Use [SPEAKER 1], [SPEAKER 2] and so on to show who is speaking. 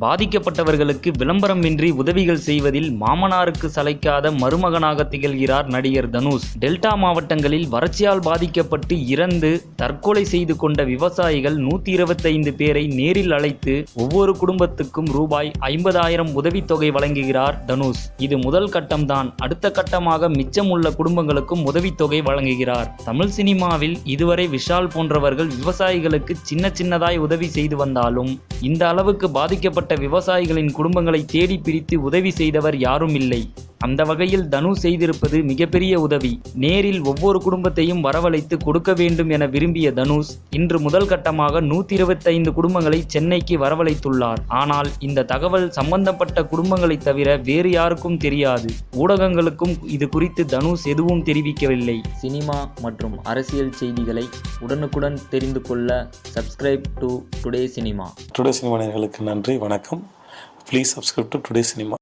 [SPEAKER 1] பாதிக்கப்பட்டவர்களுக்கு விளம்பரமின்றி உதவிகள் செய்வதில் மாமனாருக்கு சளைக்காத மருமகனாக திகழ்கிறார் நடிகர் தனுஷ். டெல்டா மாவட்டங்களில் வறட்சியால் பாதிக்கப்பட்டு இறந்து தற்கொலை செய்து கொண்ட விவசாயிகள் 125 பேரை நேரில் அழைத்து ஒவ்வொரு குடும்பத்துக்கும் ரூபாய் 50,000 உதவித்தொகை வழங்குகிறார் தனுஷ். இது முதல் கட்டம்தான். அடுத்த கட்டமாக மிச்சம் உள்ள குடும்பங்களுக்கும் உதவித்தொகை வழங்குகிறார். தமிழ் சினிமாவில் இதுவரை விஷால் போன்றவர்கள் விவசாயிகளுக்கு சின்னதாய் உதவி செய்து வந்தாலும் இந்த அளவுக்கு பாதிக்கப்பட்ட விவசாயிகளின் குடும்பங்களை தேடி பிடித்து உதவி செய்தவர் யாரும் இல்லை. அந்த வகையில் தனுஷ் செய்திருப்பது மிகப்பெரிய உதவி. நேரில் ஒவ்வொரு குடும்பத்தையும் வரவழைத்து கொடுக்க வேண்டும் என விரும்பிய தனுஷ் இன்று முதல் கட்டமாக 125 குடும்பங்களை சென்னைக்கு வரவழைத்துள்ளார். ஆனால் இந்த தகவல் சம்பந்தப்பட்ட குடும்பங்களை தவிர வேறு யாருக்கும் தெரியாது. ஊடகங்களுக்கும் இது குறித்து தனுஷ் எதுவும் தெரிவிக்கவில்லை. சினிமா மற்றும் அரசியல் செய்திகளை உடனுக்குடன் தெரிந்து கொள்ள subscribe to today cinema.
[SPEAKER 2] Today cinema நேயர்களுக்கு நன்றி, வணக்கம். Please subscribe to today cinema.